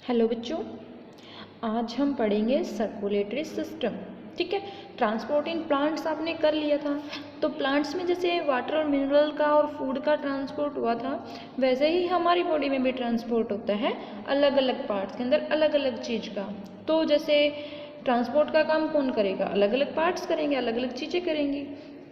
Hello बच्चों, आज हम पढ़ेंगे सर्कुलेटरी सिस्टम। ठीक है, ट्रांसपोर्ट इन प्लांट्स आपने कर लिया था। तो प्लांट्स में जैसे वाटर और मिनरल का और फूड का ट्रांसपोर्ट हुआ था, वैसे ही हमारी बॉडी में भी ट्रांसपोर्ट होता है अलग अलग पार्ट्स के अंदर अलग अलग चीज़ का। तो जैसे ट्रांसपोर्ट का काम कौन करेगा? अलग अलग पार्ट्स करेंगे, अलग अलग चीज़ें करेंगी।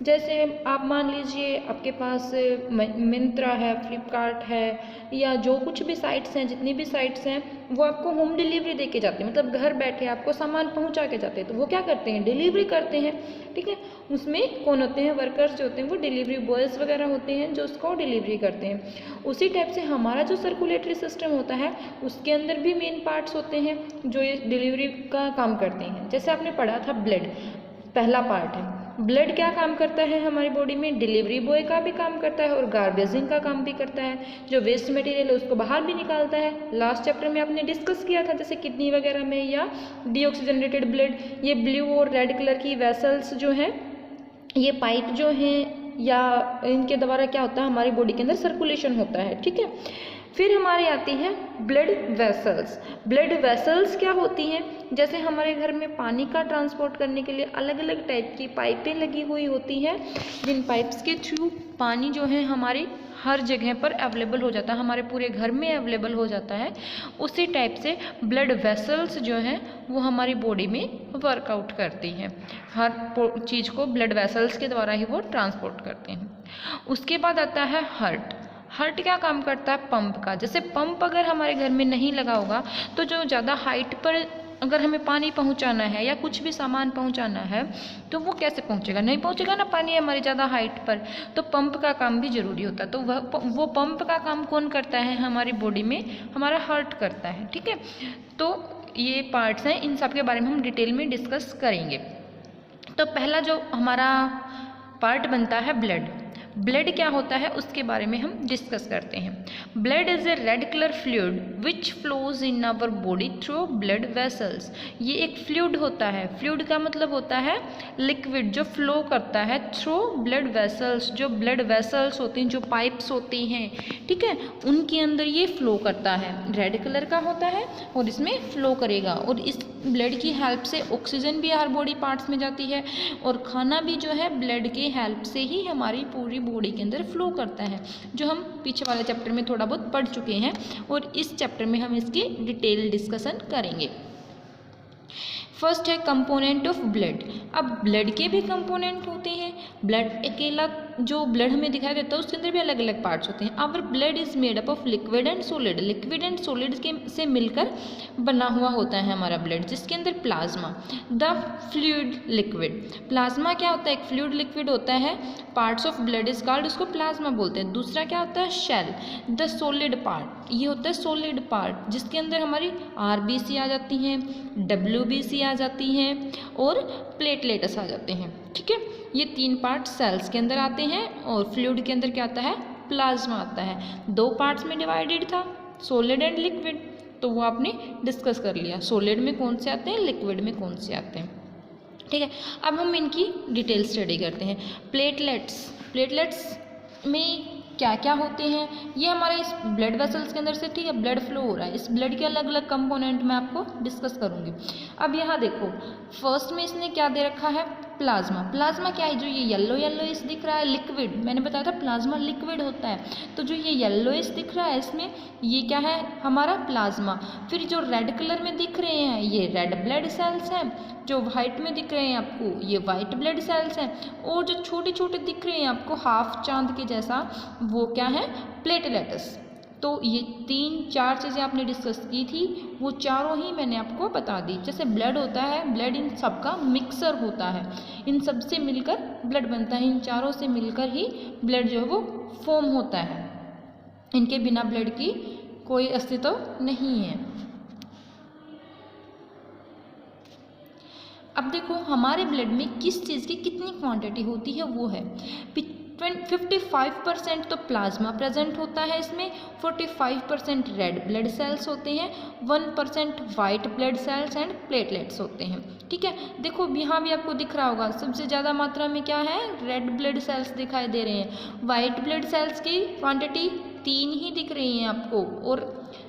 जैसे आप मान लीजिए आपके पास मिंत्रा है, फ्लिपकार्ट है, या जो कुछ भी साइट्स हैं, जितनी भी साइट्स हैं, वो आपको होम डिलीवरी दे के जाते हैं, मतलब घर बैठे आपको सामान पहुंचा के जाते हैं। तो वो क्या करते हैं? डिलीवरी करते हैं। ठीक है, उसमें कौन होते हैं? वर्कर्स जो होते हैं वो डिलीवरी बॉयज़ वगैरह होते हैं जो उसको डिलीवरी करते हैं। उसी टाइप से हमारा जो सर्कुलेटरी सिस्टम होता है उसके अंदर भी मेन पार्ट्स होते हैं जो ये डिलीवरी का काम करते हैं। जैसे आपने पढ़ा था ब्लड, पहला पार्ट है। ब्लड क्या काम करता है हमारी बॉडी में? डिलीवरी बॉय का भी काम करता है और गार्बेजिंग का काम भी करता है। जो वेस्ट मटेरियल है उसको बाहर भी निकालता है। लास्ट चैप्टर में आपने डिस्कस किया था, जैसे किडनी वगैरह में या डीऑक्सीजनेटेड ब्लड, ये ब्लू और रेड कलर की वेसल्स जो हैं, ये पाइप जो हैं, या इनके द्वारा क्या होता है हमारी बॉडी के अंदर सर्कुलेशन होता है। ठीक है, फिर हमारी आती है ब्लड वेसल्स। ब्लड वेसल्स क्या होती हैं? जैसे हमारे घर में पानी का ट्रांसपोर्ट करने के लिए अलग अलग टाइप की पाइपें लगी हुई होती हैं, जिन पाइप्स के थ्रू पानी जो है हमारी हर जगह पर अवेलेबल हो जाता है, हमारे पूरे घर में अवेलेबल हो जाता है। उसी टाइप से ब्लड वेसल्स जो हैं वो हमारी बॉडी में वर्कआउट करती हैं। हर चीज़ को ब्लड वेसल्स के द्वारा ही वो ट्रांसपोर्ट करते हैं। उसके बाद आता है हार्ट। हार्ट क्या काम करता है? पंप का। जैसे पंप अगर हमारे घर में नहीं लगा होगा तो जो ज़्यादा हाइट पर अगर हमें पानी पहुंचाना है या कुछ भी सामान पहुंचाना है तो वो कैसे पहुंचेगा? नहीं पहुंचेगा ना पानी हमारी ज़्यादा हाइट पर। तो पंप का काम भी ज़रूरी होता है। तो वो पंप का काम कौन करता है हमारी बॉडी में? हमारा हार्ट करता है। ठीक है, तो ये पार्ट्स हैं, इन सब के बारे में हम डिटेल में डिस्कस करेंगे। तो पहला जो हमारा पार्ट बनता है ब्लड। ब्लड क्या होता है उसके बारे में हम डिस्कस करते हैं। Blood is a red colour fluid which flows in our body through blood vessels. ये एक फ्लूइड होता है। फ्लूइड का मतलब होता है लिक्विड जो फ्लो करता है थ्रू ब्लड वेसल्स। जो ब्लड वेसल्स होती हैं, जो पाइप्स होती हैं, ठीक है, उनके अंदर ये फ्लो करता है। रेड कलर का होता है और इसमें फ्लो करेगा, और इस ब्लड की हेल्प से ऑक्सीजन भी हर बॉडी पार्ट्स में जाती है, और खाना भी जो है ब्लड की हेल्प से ही हमारी पूरी बॉडी के अंदर फ्लो करता है, जो हम पीछे वाले चैप्टर में थोड़ा बहुत पढ़ चुके हैं, और इस चैप्टर में हम इसकी डिटेल डिस्कशन करेंगे। फर्स्ट है कंपोनेंट ऑफ ब्लड। अब ब्लड के भी कंपोनेंट होते हैं। ब्लड अकेला जो ब्लड हमें दिखाई देता है उसके अंदर भी अलग अलग पार्ट्स होते हैं। Our blood is made up of liquid and solid. Liquid and solid के से मिलकर बना हुआ होता है हमारा ब्लड, जिसके अंदर plasma, the fluid liquid. Plasma क्या होता है? एक फ्लूइड लिक्विड होता है। Parts of blood is called, उसको प्लाज्मा बोलते हैं। दूसरा क्या होता है? Cell, the solid part. ये होता है सॉलिड पार्ट, जिसके अंदर हमारी आरबीसी आ जाती हैं, डब्ल्यूबीसी आ जाती हैं, और प्लेटलेट्स आ जाते हैं। ठीक है, ये तीन पार्ट सेल्स के अंदर आते हैं, और फ्लूइड के अंदर क्या आता है? प्लाज्मा आता है। दो पार्ट्स में डिवाइडेड था, सॉलिड एंड लिक्विड, तो वो आपने डिस्कस कर लिया। सॉलिड में कौन से आते हैं, लिक्विड में कौन से आते हैं। ठीक है, अब हम इनकी डिटेल स्टडी करते हैं। प्लेटलेट्स में क्या क्या होते हैं? ये हमारे इस ब्लड वेसल्स के अंदर से, ठीक है, ब्लड फ्लो हो रहा है। इस ब्लड के अलग अलग कंपोनेंट मैं आपको डिस्कस करूंगी। अब यहाँ देखो, फर्स्ट में इसने क्या दे रखा है? प्लाज्मा। प्लाज्मा क्या है? जो ये येलो इस दिख रहा है, लिक्विड। मैंने बताया था प्लाज्मा लिक्विड होता है, तो जो ये येलो इस दिख रहा है इसमें, ये क्या है? हमारा प्लाज्मा। फिर जो रेड कलर में दिख रहे हैं ये रेड ब्लड सेल्स हैं। जो वाइट में दिख रहे हैं आपको ये वाइट ब्लड सेल्स हैं, और जो छोटे छोटे दिख रहे हैं आपको हाफ चांद के जैसा, वो क्या है? प्लेटलेट्स। तो ये तीन चार चीज़ें आपने डिस्कस की थी, वो चारों ही मैंने आपको बता दी। जैसे ब्लड होता है, ब्लड इन सब का मिक्सर होता है, इन सब से मिलकर ब्लड बनता है। इन चारों से मिलकर ही ब्लड जो है वो फॉर्म होता है। इनके बिना ब्लड की कोई अस्तित्व नहीं है। अब देखो हमारे ब्लड में किस चीज़ की कितनी क्वांटिटी होती है, वो है 55% तो प्लाज्मा प्रेजेंट होता है इसमें, 45% रेड ब्लड सेल्स होते हैं, 1% white blood cells and platelets होते हैं। ठीक है, देखो यहाँ भी आपको दिख रहा होगा सबसे ज़्यादा मात्रा में क्या है? रेड ब्लड सेल्स दिखाई दे रहे हैं। वाइट ब्लड सेल्स की क्वांटिटी 3 ही दिख रही हैं आपको, और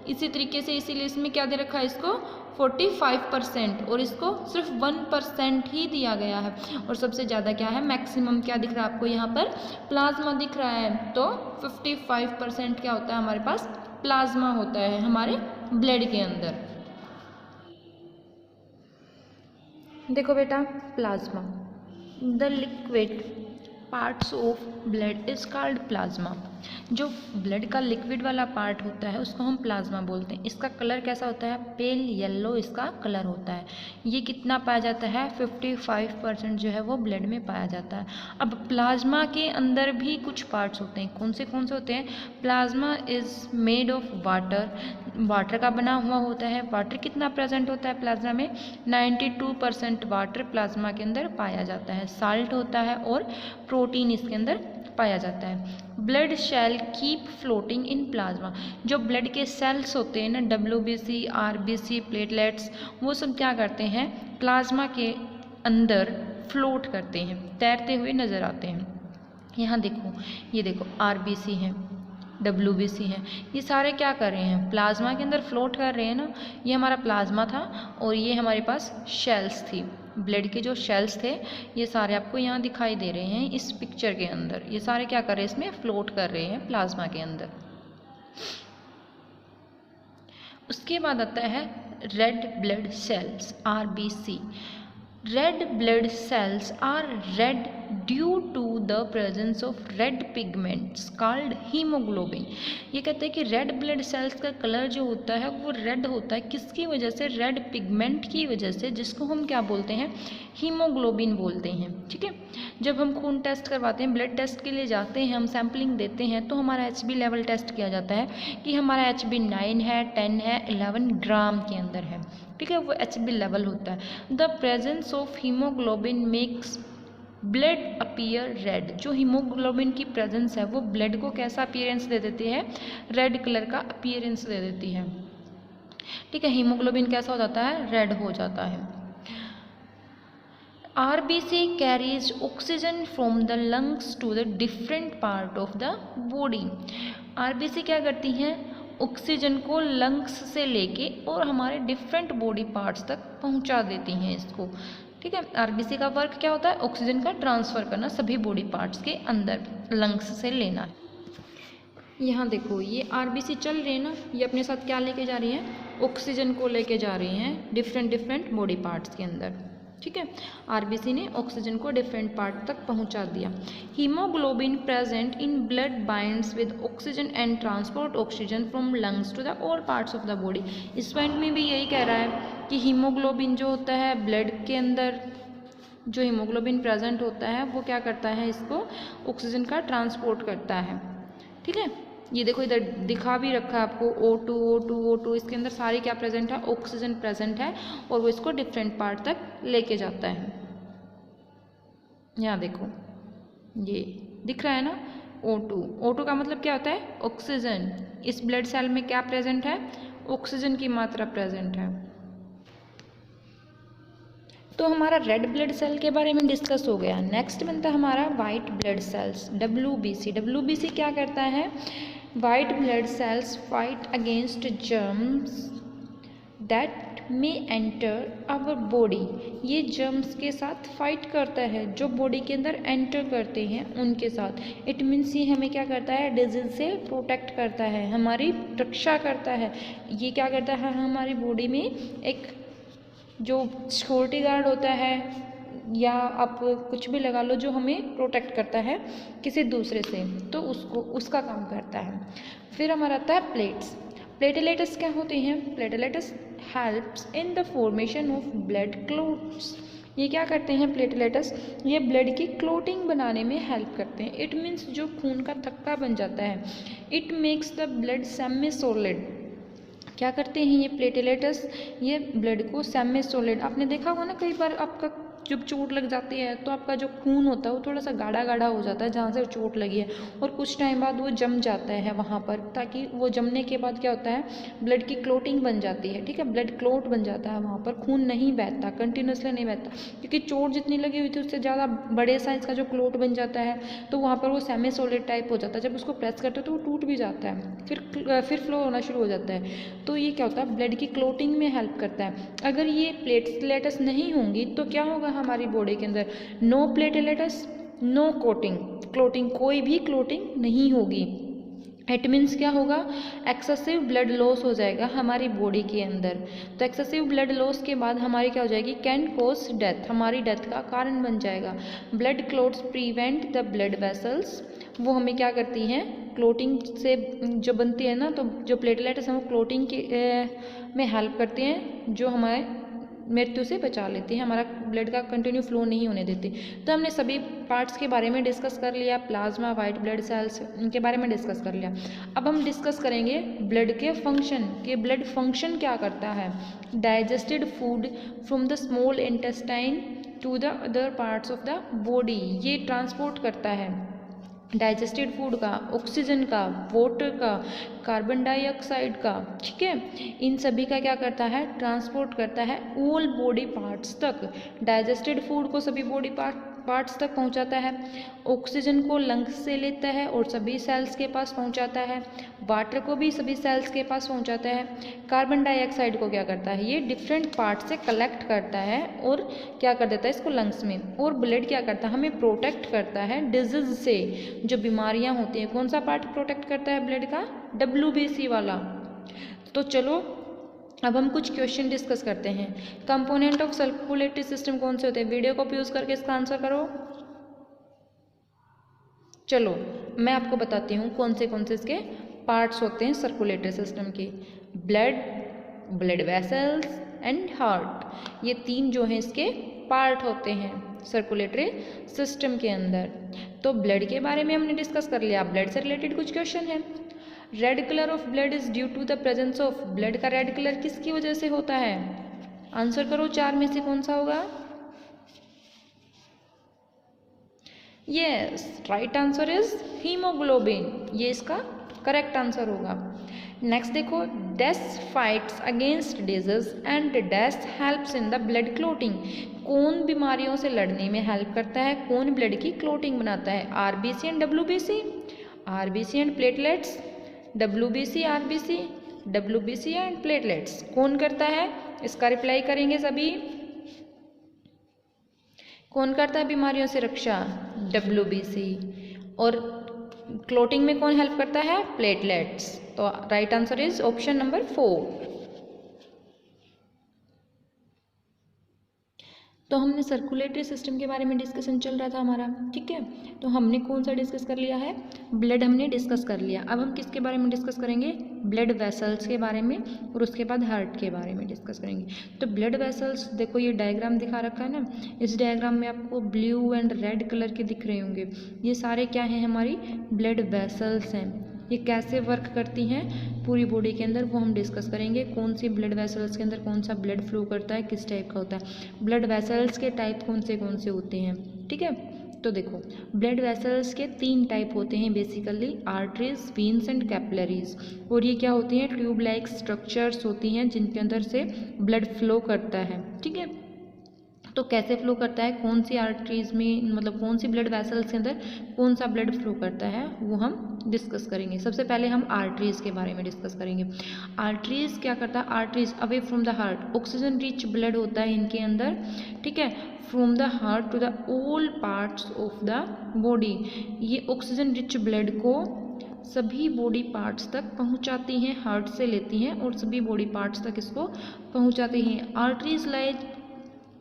इसी तरीके से इसीलिए इसमें क्या दे रखा है, इसको 45% और इसको सिर्फ 1% ही दिया गया है। और सबसे ज़्यादा क्या है, मैक्सिमम क्या दिख रहा है आपको यहाँ पर, प्लाज्मा दिख रहा है। तो 55% क्या होता है हमारे पास, प्लाज्मा होता है हमारे ब्लड के अंदर। देखो बेटा, plasma, the liquid parts of blood is called plasma. जो ब्लड का लिक्विड वाला पार्ट होता है उसको हम प्लाज्मा बोलते हैं। इसका कलर कैसा होता है, पेल येलो इसका कलर होता है। ये कितना पाया जाता है, 55% जो है वो ब्लड में पाया जाता है। अब प्लाज्मा के अंदर भी कुछ पार्ट्स होते हैं, कौन से होते हैं, plasma is made of water, water का बना हुआ होता है। वाटर कितना प्रेजेंट होता है प्लाज्मा में, 92% वाटर प्लाज्मा के अंदर पाया जाता है। साल्ट होता है और प्रोटीन इसके अंदर पाया जाता है। Blood cell keep floating in plasma, जो ब्लड के सेल्स होते हैं ना, WBC, RBC, प्लेटलेट्स, वो सब क्या करते हैं, प्लाज्मा के अंदर फ्लोट करते हैं, तैरते हुए नज़र आते हैं। यहाँ देखो, ये देखो RBC हैं, WBC हैं, ये सारे क्या कर रहे हैं, प्लाज्मा के अंदर फ्लोट कर रहे हैं ना। ये हमारा प्लाज्मा था और ये हमारे पास शेल्स थी, ब्लड के जो शेल्स थे ये सारे आपको यहाँ दिखाई दे रहे हैं इस पिक्चर के अंदर। ये सारे क्या कर रहे हैं, इसमें फ्लोट कर रहे हैं प्लाज्मा के अंदर। उसके बाद आता है red blood cells, RBC। Red blood cells are red due to the presence of red pigments called haemoglobin. ये कहते हैं कि रेड ब्लड सेल्स का कलर जो होता है वो रेड होता है, किसकी वजह से, रेड पिगमेंट की वजह से, जिसको हम क्या बोलते हैं, हीमोग्लोबिन बोलते हैं। ठीक है, जब हम खून टेस्ट करवाते हैं, ब्लड टेस्ट के लिए जाते हैं, हम सैम्पलिंग देते हैं, तो हमारा HB लेवल टेस्ट किया जाता है कि हमारा HB 9 है, 10 है, 11 ग्राम के अंदर है। ठीक है, वो HB लेवल होता है। The presence of haemoglobin makes blood appear red. जो हीमोग्लोबिन की प्रेजेंस है वो ब्लड को कैसा अपीयरेंस दे देती है, रेड कलर का अपीयरेंस दे देती है। ठीक है, हीमोग्लोबिन कैसा हो जाता है, रेड हो जाता है। RBC carries oxygen from the lungs to the different part of the body. RBC क्या करती हैं, ऑक्सीजन को लंग्स से लेके और हमारे डिफरेंट बॉडी पार्ट्स तक पहुंचा देती हैं इसको। ठीक है, RBC का वर्क क्या होता है, ऑक्सीजन का ट्रांसफ़र करना सभी बॉडी पार्ट्स के अंदर, लंग्स से लेना। यहाँ देखो, ये RBC चल रही है ना, ये अपने साथ क्या लेके जा रही हैं, ऑक्सीजन को लेके जा रही हैं डिफरेंट बॉडी पार्ट्स के अंदर। ठीक है, RBC ने ऑक्सीजन को डिफरेंट पार्ट तक पहुंचा दिया। Haemoglobin present in blood binds with oxygen and transport oxygen from lungs to the all parts of the body. इस पॉइंट में भी यही कह रहा है कि हीमोग्लोबिन जो होता है ब्लड के अंदर, जो हीमोग्लोबिन प्रेजेंट होता है वो क्या करता है, इसको ऑक्सीजन का ट्रांसपोर्ट करता है। ठीक है, ये देखो इधर दिखा भी रखा है आपको, O2 O2 O2, इसके अंदर सारे क्या प्रेजेंट है, ऑक्सीजन प्रेजेंट है और वो इसको डिफरेंट पार्ट तक लेके जाता है। यहाँ देखो, ये दिख रहा है ना, O2, O2 का मतलब क्या होता है, ऑक्सीजन। इस ब्लड सेल में क्या प्रेजेंट है, ऑक्सीजन की मात्रा प्रेजेंट है। तो हमारा रेड ब्लड सेल के बारे में डिस्कस हो गया। नेक्स्ट बनता है हमारा white blood cells, WBC। WBC क्या करता है, white blood cells fight against germs that में एंटर आवर बॉडी। ये जर्म्स के साथ फाइट करता है जो बॉडी के अंदर एंटर करते हैं उनके साथ। इट मीन्स ये हमें क्या करता है, डिजीज से प्रोटेक्ट करता है, हमारी रक्षा करता है। ये क्या करता है, हमारी बॉडी में एक जो सिक्योरिटी गार्ड होता है या आप कुछ भी लगा लो, जो हमें प्रोटेक्ट करता है किसी दूसरे से, तो उसका काम करता है। फिर हमारा आता है प्लेट्स। प्लेटलेट्स क्या होते हैं, platelets helps in the formation of blood clots. ये क्या करते हैं प्लेटलेट्स, ये ब्लड की क्लोटिंग बनाने में हेल्प करते हैं। इट मीन्स जो खून का थक्का बन जाता है। It makes the blood semi solid. क्या करते हैं ये प्लेटलेट्स, ये ब्लड को सेमी सॉलिड, आपने देखा होगा ना कई बार आपका जब चोट लग जाती है तो आपका जो खून होता है वो थोड़ा सा गाढ़ा गाढ़ा हो जाता है जहाँ से चोट लगी है, और कुछ टाइम बाद वो जम जाता है वहाँ पर, ताकि वो जमने के बाद क्या होता है, ब्लड की क्लोटिंग बन जाती है, ठीक है, ब्लड क्लोट बन जाता है, वहाँ पर खून नहीं बहता, कंटिन्यूसली नहीं बहता, क्योंकि चोट जितनी लगी हुई थी उससे ज़्यादा बड़े साइज़ का जो क्लोट बन जाता है तो वहाँ पर वो सेमी सॉलिड टाइप हो जाता है, जब उसको प्रेस करते हो तो वो टूट भी जाता है, फिर फ्लो होना शुरू हो जाता है। तो ये क्या होता है, ब्लड की क्लोटिंग में हेल्प करता है। अगर ये प्लेटलेट्स नहीं होंगी तो क्या होगा हमारी बॉडी के अंदर, नो प्लेटलेट्स नो क्लोटिंग, कोई भी क्लोटिंग नहीं होगी। इट मीन्स क्या होगा, एक्सेसिव ब्लड लॉस हो जाएगा हमारी बॉडी के अंदर। तो एक्सेसिव ब्लड लॉस के बाद हमारी क्या हो जाएगी, कैन कोज डेथ, हमारी डेथ का कारण बन जाएगा। Blood clots prevent the blood vessels, वो हमें क्या करती हैं, क्लोटिंग से जो बनती है ना, तो जो प्लेटलेट्स हैं वो क्लोटिंग के में हेल्प करती हैं, जो हमारे मृत्यु से बचा लेती है, हमारा ब्लड का कंटिन्यू फ्लो नहीं होने देती। तो हमने सभी पार्ट्स के बारे में डिस्कस कर लिया, प्लाज्मा, वाइट ब्लड सेल्स, इनके बारे में डिस्कस कर लिया। अब हम डिस्कस करेंगे ब्लड के फंक्शन, कि ब्लड फंक्शन क्या करता है। Digested food from the small intestine to the other parts of the body, ये ट्रांसपोर्ट करता है डाइजेस्टेड फूड का, ऑक्सीजन का, वाटर का, कार्बन डाइऑक्साइड का, ठीक है, इन सभी का क्या करता है, ट्रांसपोर्ट करता है ऑल बॉडी पार्ट्स तक। डाइजेस्टेड फूड को सभी बॉडी पार्ट्स तक पहुंचाता है, ऑक्सीजन को लंग्स से लेता है और सभी सेल्स के पास पहुंचाता है, वाटर को भी सभी सेल्स के पास पहुंचाता है, कार्बन डाइऑक्साइड को क्या करता है, ये डिफरेंट पार्ट से कलेक्ट करता है और क्या कर देता है इसको लंग्स में। और ब्लड क्या करता है, हमें प्रोटेक्ट करता है डिजीज से, जो बीमारियां होती हैं। कौन सा पार्ट प्रोटेक्ट करता है ब्लड का, WBC वाला। तो चलो अब हम कुछ क्वेश्चन डिस्कस करते हैं। कंपोनेंट ऑफ सर्कुलेटरी सिस्टम कौन से होते हैं, वीडियो को यूज करके इसका आंसर करो। चलो मैं आपको बताती हूँ कौन से इसके पार्ट्स होते हैं सर्कुलेटरी सिस्टम के। ब्लड वेसल्स एंड हार्ट, ये तीन जो हैं इसके पार्ट होते हैं सर्कुलेटरी सिस्टम के अंदर। तो ब्लड के बारे में हमने डिस्कस कर लिया। ब्लड से रिलेटेड कुछ क्वेश्चन है। Red colour of blood is due to the presence of, blood का रेड कलर किसकी वजह से होता है, आंसर करो, चार में से कौन सा होगा। Yes, right answer is haemoglobin, ये इसका करेक्ट आंसर होगा। नेक्स्ट देखो, dash fights against disease and dash helps in the blood clotting, कौन बीमारियों से लड़ने में हेल्प करता है, कौन ब्लड की क्लोटिंग बनाता है, RBC and WBC, RBC and platelets, WBC RBC, WBC and platelets, कौन करता है, इसका रिप्लाई करेंगे सभी। कौन करता है बीमारियों से रक्षा, WBC। और क्लोटिंग में कौन हेल्प करता है, प्लेटलेट्स। तो right answer is option number 4। तो हमने सर्कुलेटरी सिस्टम के बारे में डिस्कशन चल रहा था हमारा, ठीक है। तो हमने कौन सा डिस्कस कर लिया है, ब्लड हमने डिस्कस कर लिया। अब हम किसके बारे में डिस्कस करेंगे, ब्लड वेसल्स के बारे में, और उसके बाद हार्ट के बारे में डिस्कस करेंगे। तो ब्लड वेसल्स, देखो ये डायग्राम दिखा रखा है ना, इस डायग्राम में आपको ब्लू एंड रेड कलर के दिख रहे होंगे, ये सारे क्या हैं, हमारी ब्लड वेसल्स हैं। ये कैसे वर्क करती हैं पूरी बॉडी के अंदर, वो हम डिस्कस करेंगे। कौन सी ब्लड वेसल्स के अंदर कौन सा ब्लड फ्लो करता है, किस टाइप का होता है, ब्लड वेसल्स के टाइप कौन से होते हैं, ठीक है। तो देखो, ब्लड वेसल्स के 3 टाइप होते हैं basically, arteries, veins and capillaries. और ये क्या होती हैं, ट्यूब लाइक स्ट्रक्चर्स होती हैं जिनके अंदर से ब्लड फ्लो करता है, ठीक है। तो कैसे फ्लो करता है, कौन सी आर्टरीज में, मतलब कौन सी ब्लड वेसल्स के अंदर कौन सा ब्लड फ्लो करता है, वो हम डिस्कस करेंगे। सबसे पहले हम आर्टरीज के बारे में डिस्कस करेंगे। आर्टरीज क्या करता है, arteries away from the heart, oxygen rich blood होता है इनके अंदर, ठीक है, from the heart to the all parts of the body. ये ऑक्सीजन रिच ब्लड को सभी बॉडी पार्ट्स तक पहुंचाती हैं, हार्ट से लेती हैं और सभी बॉडी पार्ट्स तक इसको पहुंचाती हैं। Arteries like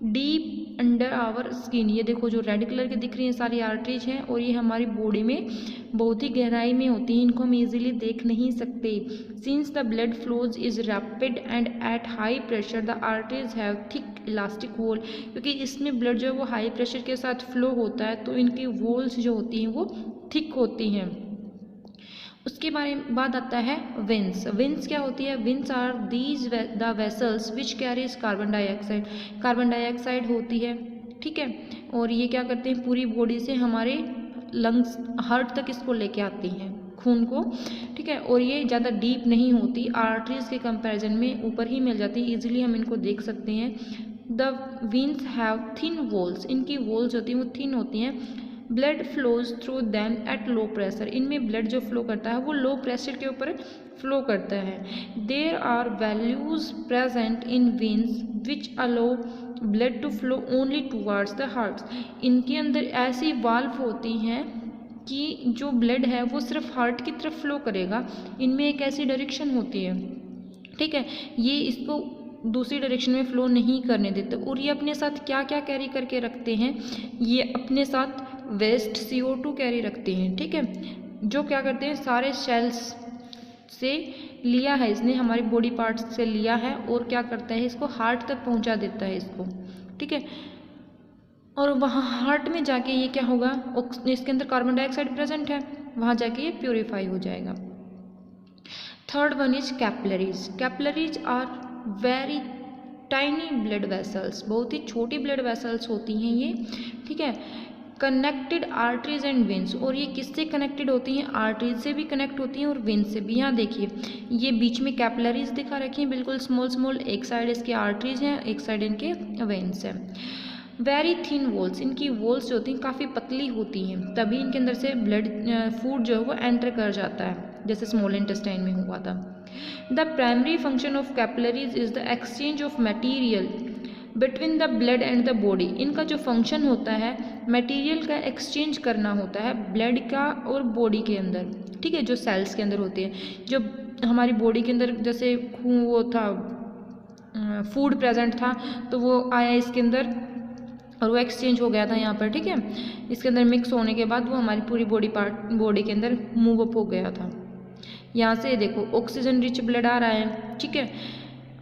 deep under our skin, ये देखो जो रेड कलर की दिख रही हैं सारी आर्टरीज हैं, और ये हमारी बॉडी में बहुत ही गहराई में होती हैं, इनको हम इजीली देख नहीं सकते। Since the blood flows is rapid and at high pressure the arteries have thick elastic wall, क्योंकि इसमें ब्लड जो है वो हाई प्रेशर के साथ फ्लो होता है तो इनकी वॉल्स जो होती हैं वो थिक होती हैं। उसके बाद आता है वेन्स। वेन्स क्या होती है, veins are these the vessels which carries carbon dioxide, carbon dioxide होती है, ठीक ठीक है। और ये क्या करते हैं, पूरी बॉडी से हमारे लंग्स, हार्ट तक इसको लेके आती हैं खून को, ठीक है। और ये ज़्यादा डीप नहीं होती, आर्टरीज के कंपैरिजन में ऊपर ही मिल जाती है, इजीली हम इनको देख सकते हैं। The veins have thin walls, इनकी वॉल्स होती हैं वो थिन होती हैं। Blood flows through them at low pressure, इनमें ब्लड जो फ्लो करता है वो लो प्रेशर के ऊपर फ्लो करता है। There are valves present in veins which allow blood to flow only towards the heart, इनके अंदर ऐसी वाल्व होती हैं कि जो ब्लड है वो सिर्फ हार्ट की तरफ फ्लो करेगा, इनमें एक ऐसी डायरेक्शन होती है, ठीक है, ये इसको दूसरी डायरेक्शन में फ्लो नहीं करने देते। और ये अपने साथ क्या क्या कैरी करके रखते हैं, ये अपने साथ वेस्ट CO2 कैरी रखते हैं, ठीक है, जो क्या करते हैं सारे सेल्स से लिया है इसने, हमारी बॉडी पार्ट्स से लिया है, और क्या करता है इसको हार्ट तक पहुंचा देता है इसको, ठीक है। और वहाँ हार्ट में जाके ये क्या होगा, इसके अंदर कार्बन डाइऑक्साइड प्रेजेंट है, वहाँ जाके ये प्योरीफाई हो जाएगा। Third one is capillaries. Capillaries are very tiny blood vessels, बहुत ही छोटी ब्लड वेसल्स होती हैं ये, ठीक है। कनेक्टेड आर्टरीज एंड वेन्स, और ये किससे कनेक्टेड होती हैं, आर्टरीज से भी कनेक्ट होती हैं और वेन्स से भी। यहाँ देखिए ये बीच में कैपिलरीज दिखा रखी हैं बिल्कुल स्मॉल स्मॉल, एक साइड इसके आर्टरीज हैं, एक साइड इनके वेन्स हैं। वेरी थिन वॉल्स, इनकी वॉल्स जो होती हैं काफ़ी पतली होती हैं, तभी इनके अंदर से ब्लड फूड जो है वो एंटर कर जाता है, जैसे स्मॉल इंटेस्टाइन में हुआ था। The primary function of capillaries is the exchange of material between the blood and the body, इनका जो फंक्शन होता है मटेरियल का एक्सचेंज करना होता है ब्लड का और बॉडी के अंदर, ठीक है, जो सेल्स के अंदर होते हैं। जो हमारी बॉडी के अंदर जैसे खून वो था, फूड प्रेजेंट था, तो वो आया इसके अंदर और वो एक्सचेंज हो गया था यहाँ पर, ठीक है, इसके अंदर मिक्स होने के बाद वो हमारी पूरी बॉडी के अंदर मूव अप हो गया था। यहाँ से देखो ऑक्सीजन रिच ब्लड आ रहा है, ठीक है,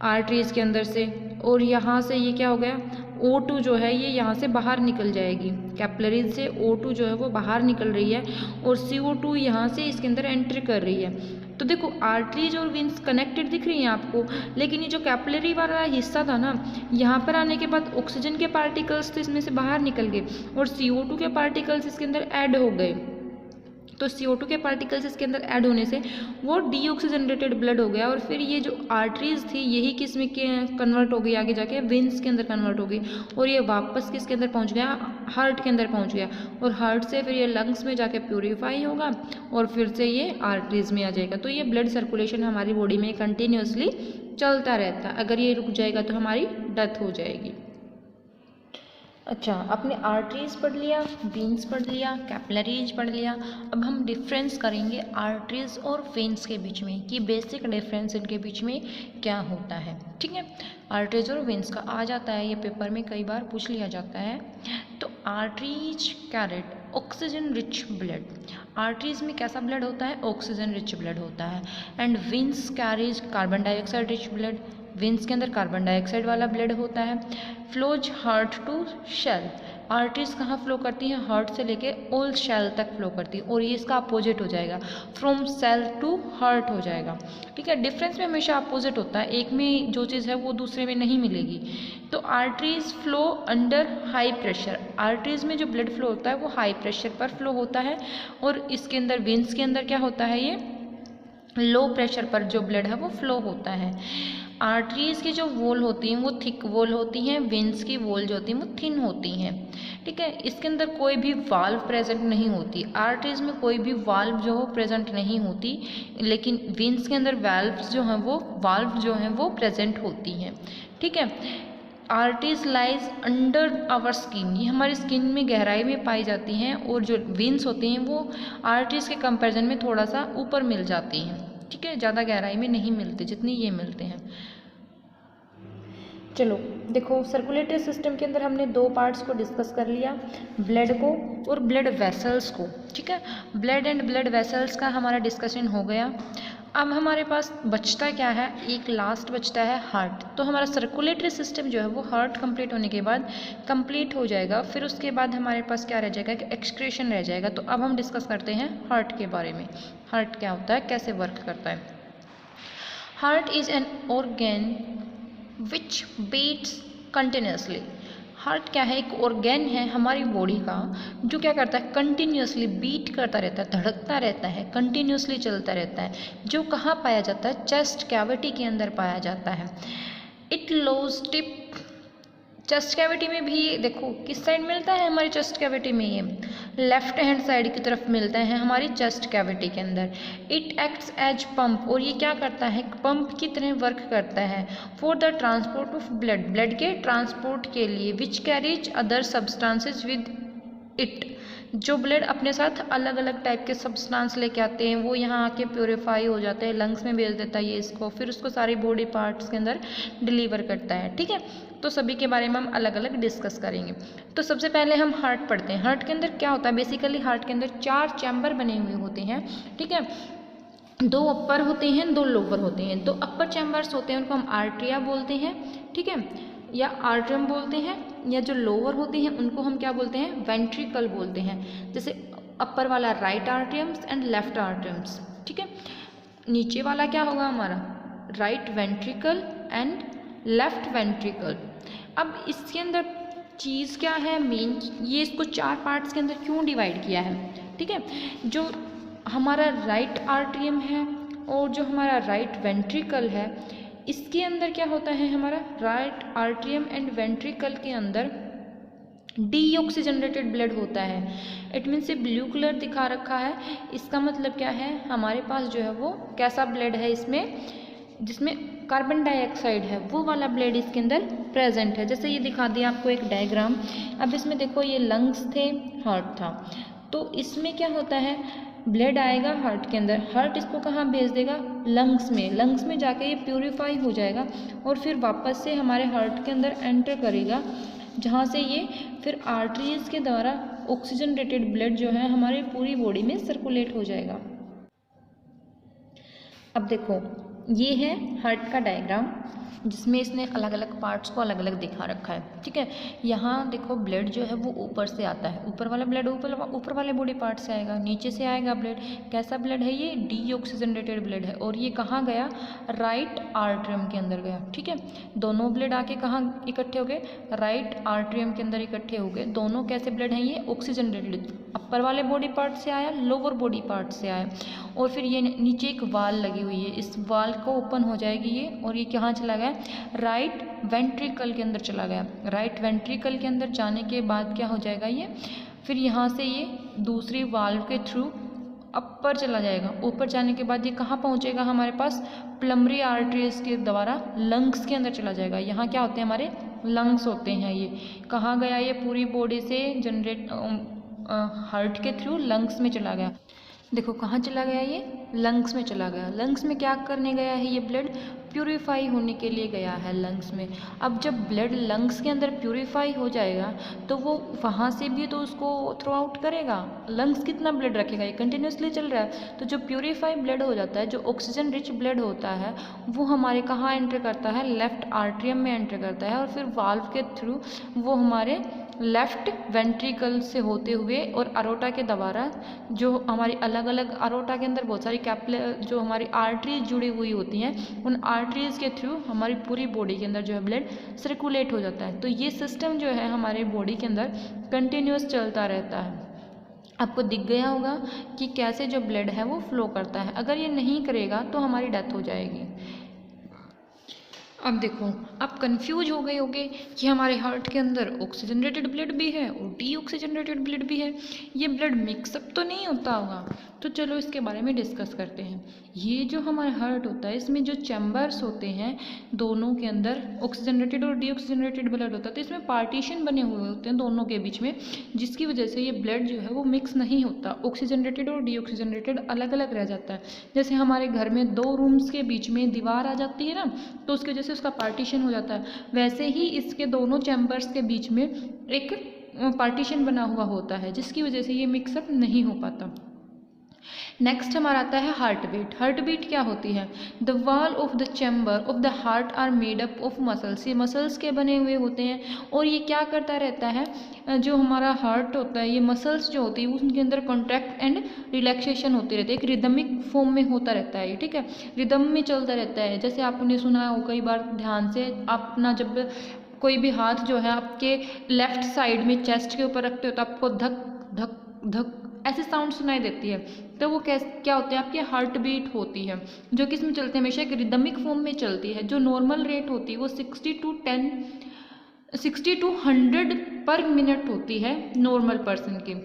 आर्टरीज के अंदर से, और यहाँ से ये क्या हो गया, O2 जो है ये यहाँ से बाहर निकल जाएगी, कैपिलरीज से O2 जो है वो बाहर निकल रही है, और CO2 यहाँ से इसके अंदर एंटर कर रही है। तो देखो आर्टरीज और वेन्स कनेक्टेड दिख रही हैं आपको, लेकिन ये जो कैपिलरी वाला हिस्सा था ना, यहाँ पर आने के बाद ऑक्सीजन के पार्टिकल्स तो इसमें से बाहर निकल गए और CO2 के पार्टिकल्स इसके अंदर ऐड हो गए। तो CO2 के पार्टिकल्स इसके अंदर ऐड होने से वो डीऑक्सीजनेटेड ब्लड हो गया, और फिर ये जो आर्टरीज थी यही किस में कन्वर्ट हो गई, आगे जाके वेन्स के अंदर कन्वर्ट हो गई, और ये वापस किसके अंदर पहुंच गया, हार्ट के अंदर पहुंच गया, और हार्ट से फिर ये लंग्स में जाके प्योरीफाई होगा और फिर से ये आर्टरीज में आ जाएगा। तो ये ब्लड सर्कुलेशन हमारी बॉडी में कंटिन्यूसली चलता रहता है, अगर ये रुक जाएगा तो हमारी डेथ हो जाएगी। अच्छा, आपने आर्टरीज पढ़ लिया, वेन्स पढ़ लिया, कैपिलरीज पढ़ लिया। अब हम डिफरेंस करेंगे आर्टरीज और वेन्स के बीच में कि बेसिक डिफरेंस इनके बीच में क्या होता है, ठीक है। आर्टरीज और वेन्स का आ जाता है, ये पेपर में कई बार पूछ लिया जाता है। तो arteries carry oxygen rich blood, arteries में कैसा ब्लड होता है, ऑक्सीजन रिच ब्लड होता है। And veins carries carbon dioxide rich blood, veins के अंदर कार्बन डाइऑक्साइड वाला ब्लड होता है। Flows heart to cell, arteries कहाँ फ्लो करती हैं, हार्ट से लेके ओल शेल तक फ्लो करती है, और ये इसका अपोजिट हो जाएगा, फ्रॉम सेल टू हार्ट हो जाएगा, ठीक है। डिफरेंस में हमेशा अपोजिट होता है, एक में जो चीज़ है वो दूसरे में नहीं मिलेगी। तो arteries flow under high pressure, arteries में जो ब्लड फ्लो होता है वो हाई प्रेशर पर फ्लो होता है, और इसके अंदर वेन्स के अंदर क्या होता है, ये लो प्रेशर पर जो ब्लड है वो फ्लो होता है। आर्टरीज की जो वॉल होती हैं वो थिक वॉल होती हैं, वेन्स की वॉल जो होती हैं वो थिन होती हैं, ठीक है। इसके अंदर कोई भी वाल्व प्रेजेंट नहीं होती, आर्टरीज में कोई भी वाल्व जो हो प्रेजेंट नहीं होती, लेकिन वेन्स के अंदर वाल्व जो हैं वो प्रेजेंट होती हैं, ठीक है। Arteries lies under our skin, ये हमारी स्किन में गहराई में पाई जाती हैं, और जो वेन्स होती हैं वो आर्टरीज के कंपैरिजन में थोड़ा सा ऊपर मिल जाती हैं, ठीक है, ज़्यादा गहराई में नहीं मिलते जितनी ये मिलते हैं। चलो देखो, सर्कुलेटरी सिस्टम के अंदर हमने दो पार्ट्स को डिस्कस कर लिया, ब्लड को और ब्लड वेसल्स को, ठीक है। ब्लड एंड ब्लड वेसल्स का हमारा डिस्कशन हो गया। अब हमारे पास बचता क्या है, एक लास्ट बचता है हार्ट। तो हमारा सर्कुलेटरी सिस्टम जो है वो हार्ट कंप्लीट होने के बाद कंप्लीट हो जाएगा, फिर उसके बाद हमारे पास क्या रह जाएगा, कि एक्सक्रीशन रह जाएगा। तो अब हम डिस्कस करते हैं हार्ट के बारे में, हार्ट क्या होता है, कैसे वर्क करता है। Heart is an organ which beats continuously, heart क्या है? एक ऑर्गेन है हमारी बॉडी का जो क्या करता है? कंटिन्यूसली बीट करता रहता है, धड़कता रहता है, कंटिन्यूसली चलता रहता है, जो कहाँ पाया जाता है? चेस्ट कैविटी के अंदर पाया जाता है। It lows tip, chest cavity में भी देखो किस साइड मिलता है हमारी चेस्ट कैविटी में? ये लेफ्ट हैंड साइड की तरफ मिलता है हमारी चेस्ट कैविटी के अंदर। इट एक्ट्स एज पंप, और ये क्या करता है? पंप की तरह वर्क करता है for the transport of blood, blood के ट्रांसपोर्ट के लिए, which carries other substances with it, जो ब्लड अपने साथ अलग अलग टाइप के सब्सटेंस लेके आते हैं, वो यहाँ आके प्योरीफाई हो जाते हैं, लंग्स में भेज देता है ये इसको, फिर उसको सारी बॉडी पार्ट्स के अंदर डिलीवर करता है। ठीक है, तो सभी के बारे में हम अलग अलग डिस्कस करेंगे। तो सबसे पहले हम हार्ट पढ़ते हैं। हार्ट के अंदर क्या होता है? बेसिकली हार्ट के अंदर 4 चैम्बर बने हुए होते हैं। ठीक है, 2 अपर होते हैं, 2 लोअर होते हैं। 2 अपर चैम्बर्स होते हैं उनको हम आर्ट्रिया बोलते हैं, ठीक है, या आर्ट्रियम बोलते हैं, या जो लोअर होते हैं उनको हम क्या बोलते हैं? वेंट्रिकल बोलते हैं। जैसे अपर वाला राइट आर्ट्रियम्स एंड लेफ्ट आर्ट्रियम्स, ठीक है। नीचे वाला क्या होगा हमारा? Right ventricle and left ventricle. अब इसके अंदर चीज़ क्या है मेन, ये इसको 4 पार्ट्स के अंदर क्यों डिवाइड किया है? ठीक है, जो हमारा राइट आर्ट्रियम है और जो हमारा राइट वेंट्रिकल है, इसके अंदर क्या होता है? हमारा राइट आर्ट्रियम एंड वेंट्रिकल के अंदर डीऑक्सीजनेटेड ब्लड होता है। इट मीन्स ये ब्लू कलर दिखा रखा है, इसका मतलब क्या है? हमारे पास जो है वो कैसा ब्लड है इसमें, जिसमें कार्बन डाइऑक्साइड है, वो वाला ब्लड इसके अंदर प्रेजेंट है। जैसे ये दिखा दिया आपको एक डायग्राम। अब इसमें देखो ये लंग्स थे, हार्ट था, तो इसमें क्या होता है? ब्लड आएगा हार्ट के अंदर, हार्ट इसको कहाँ भेज देगा? लंग्स में, लंग्स में जाके ये प्यूरिफाई हो जाएगा और फिर वापस से हमारे हार्ट के अंदर एंटर करेगा, जहाँ से ये फिर आर्टरीज के द्वारा ऑक्सीजनेटेड ब्लड जो है हमारी पूरी बॉडी में सर्कुलेट हो जाएगा। अब देखो ये है हार्ट का डायग्राम, जिसमें इसने अलग अलग पार्ट्स को अलग अलग दिखा रखा है। ठीक है, यहाँ देखो ब्लड जो है वो ऊपर से आता है, ऊपर वाला ब्लड ऊपर वाले बॉडी पार्ट से आएगा, नीचे से आएगा ब्लड। कैसा ब्लड है ये? डीऑक्सीजनेटेड ब्लड है, और ये कहाँ गया? राइट आर्ट्रियम के अंदर गया। ठीक है, दोनों ब्लड आके कहाँ इकट्ठे हो गए? राइट आर्ट्रियम के अंदर इकट्ठे हो गए। दोनों कैसे ब्लड हैं ये? ऑक्सीजनेटेड। अपर वाले बॉडी पार्ट से आया, लोअर बॉडी पार्ट से आया, और फिर ये नीचे एक वाल लगी हुई है, इस वाल को ओपन हो जाएगी ये, और ये कहाँ चला गया? राइट वेंट्रिकल के अंदर चला गया। राइट वेंट्रिकल के अंदर जाने के बाद क्या हो जाएगा ये? फिर यहाँ से ये दूसरी वाल्व के थ्रू अपर चला जाएगा। ऊपर जाने के बाद ये कहाँ पहुँचेगा? हमारे पास प्लमरी आर्टरीज के द्वारा लंग्स के अंदर चला जाएगा। यहाँ क्या होते हैं? हमारे लंग्स होते हैं। ये कहाँ गया? ये पूरी बॉडी से जनरेट हार्ट के थ्रू लंग्स में चला गया। देखो कहाँ चला गया? ये लंग्स में चला गया। लंग्स में क्या करने गया है? ये ब्लड प्यूरिफाई होने के लिए गया है लंग्स में। अब जब ब्लड लंग्स के अंदर प्यूरिफाई हो जाएगा तो वो वहाँ से भी तो उसको थ्रो आउट करेगा। लंग्स कितना ब्लड रखेगा? ये कंटिन्यूसली चल रहा है। तो जो प्यूरिफाई ब्लड हो जाता है, जो ऑक्सीजन रिच ब्लड होता है, वो हमारे कहाँ एंटर करता है? लेफ्ट आर्ट्रियम में एंटर करता है, और फिर वाल्व के थ्रू वो हमारे लेफ्ट वेंट्रिकल से होते हुए और अरोटा के द्वारा, जो हमारी अलग अलग अरोटा के अंदर बहुत सारी कैपिलर जो हमारी आर्टरीज जुड़ी हुई होती हैं, उन आर्टरीज के थ्रू हमारी पूरी बॉडी के अंदर जो है ब्लड सर्कुलेट हो जाता है। तो ये सिस्टम जो है हमारे बॉडी के अंदर कंटिन्यूस चलता रहता है। आपको दिख गया होगा कि कैसे जो ब्लड है वो फ्लो करता है। अगर ये नहीं करेगा तो हमारी डेथ हो जाएगी। अब देखो, आप कंफ्यूज हो गए होगे कि हमारे हार्ट के अंदर ऑक्सीजनेटेड ब्लड भी है और डीऑक्सीजनेटेड ब्लड भी है, ये ब्लड मिक्सअप तो नहीं होता होगा? तो चलो इसके बारे में डिस्कस करते हैं। ये जो हमारा हार्ट होता है, इसमें जो चैम्बर्स होते हैं, दोनों के अंदर ऑक्सीजनेटेड और डीऑक्सीजनेटेड ब्लड होता है, तो इसमें पार्टीशन बने हुए होते हैं दोनों के बीच में, जिसकी वजह से ये ब्लड जो है वो मिक्स नहीं होता। ऑक्सीजनेटेड और डीऑक्सीजनेटेड अलग अलग रह जाता है। जैसे हमारे घर में 2 रूम्स के बीच में दीवार आ जाती है ना, तो उसकी वजह से उसका पार्टीशन हो जाता है। वैसे ही इसके दोनों चैम्बर्स के बीच में एक पार्टीशन बना हुआ होता है, जिसकी वजह से ये मिक्सअप नहीं हो पाता। नेक्स्ट हमारा आता है हार्ट बीट। हार्ट बीट क्या होती है? The wall of the chamber of the heart are made up of muscles. ये मसल्स के बने हुए होते हैं, और ये क्या करता रहता है? जो हमारा हार्ट होता है, ये मसल्स जो होती है उनके अंदर कॉन्ट्रैक्ट एंड रिलैक्सेशन होती रहती है। एक रिदमिक फॉर्म में होता रहता है, ठीक है, रिदम में चलता रहता है। जैसे आपने सुना हो कई बार ध्यान से, अपना जब कोई भी हाथ जो है आपके लेफ्ट साइड में चेस्ट के ऊपर रखते हो तो आपको धक धक धक ऐसे साउंड सुनाई देती है, तो वो क्या होते हैं, आपकी हार्ट बीट होती है, जो कि इसमें चलते हैं हमेशा एक रिदमिक फॉर्म में चलती है। जो नॉर्मल रेट होती है वो 60 to 100 पर मिनट होती है नॉर्मल पर्सन की,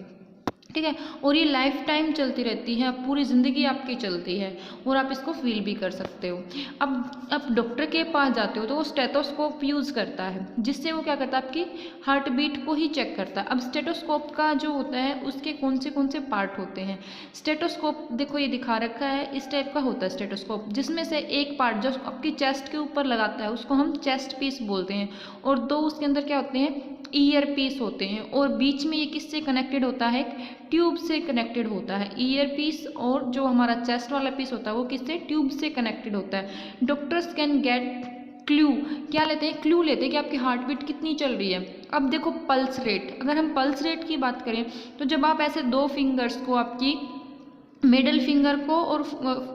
ठीक है। और ये लाइफ टाइम चलती रहती है, पूरी ज़िंदगी आपकी चलती है और आप इसको फील भी कर सकते हो। अब डॉक्टर के पास जाते हो तो वो स्टेथोस्कोप यूज़ करता है, जिससे वो क्या करता है, आपकी हार्ट बीट को ही चेक करता है। अब स्टेथोस्कोप का जो होता है उसके कौन से पार्ट होते हैं। स्टेथोस्कोप देखो ये दिखा रखा है, इस टाइप का होता है स्टेथोस्कोप, जिसमें से एक पार्ट जो आपकी चेस्ट के ऊपर लगाता है उसको हम चेस्ट पीस बोलते हैं, और दो उसके अंदर क्या होते हैं, ईयर पीस होते हैं, और बीच में ये किससे कनेक्टेड होता है, ट्यूब से कनेक्टेड होता है। ईयर पीस और जो हमारा चेस्ट वाला पीस होता है वो किससे, ट्यूब से कनेक्टेड होता है। डॉक्टर्स कैन गेट क्लू, क्या लेते हैं, क्लू लेते हैं कि आपकी हार्ट बीट कितनी चल रही है। अब देखो पल्स रेट, अगर हम पल्स रेट की बात करें तो जब आप ऐसे दो फिंगर्स को, आपकी मिडल फिंगर को और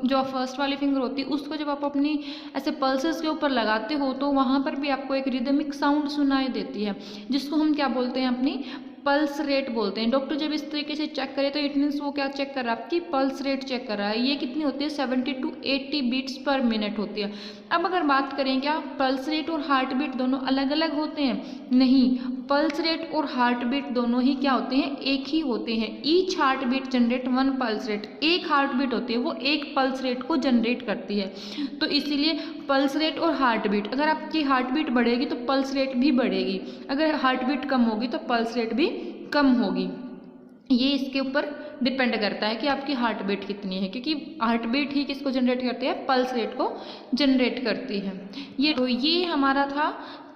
जो फर्स्ट वाली फिंगर होती है उसको जब आप अपनी ऐसे पल्सेस के ऊपर लगाते हो तो वहाँ पर भी आपको एक रिदमिक साउंड सुनाई देती है, जिसको हम क्या बोलते हैं, अपनी पल्स रेट बोलते हैं। डॉक्टर जब इस तरीके से चेक करे तो इट मीन्स वो क्या चेक कर रहा है, आपकी पल्स रेट चेक कर रहा है। ये कितनी होती है, 70 to 80 बीट्स पर मिनट होती है। अब अगर बात करें क्या पल्स रेट और हार्ट बीट दोनों अलग अलग होते हैं, नहीं, पल्स रेट और हार्ट बीट दोनों ही क्या होते हैं, एक ही होते हैं। Each heart beat generate one pulse rate, एक हार्ट बीट होती है वो एक पल्स रेट को जनरेट करती है। तो इसीलिए पल्स रेट और हार्ट बीट, अगर आपकी हार्ट बीट बढ़ेगी तो पल्स रेट भी बढ़ेगी, अगर हार्ट बीट कम होगी तो पल्स रेट भी कम होगी। ये इसके ऊपर डिपेंड करता है कि आपकी हार्ट बीट कितनी है, क्योंकि हार्ट बीट ही किसको जनरेट करती है, पल्स रेट को जनरेट करती है। ये हमारा था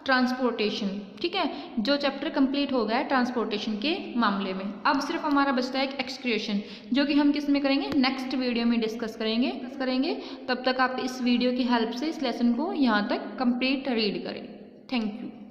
ट्रांसपोर्टेशन, ठीक है। जो चैप्टर कंप्लीट हो गया है ट्रांसपोर्टेशन के मामले में। अब सिर्फ हमारा बचता है एक एक्सक्रिएशन, जो कि हम किस में करेंगे, नेक्स्ट वीडियो में डिस्कस करेंगे। तब तक आप इस वीडियो की हेल्प से इस लेसन को यहाँ तक कंप्लीट रीड करें। Thank you.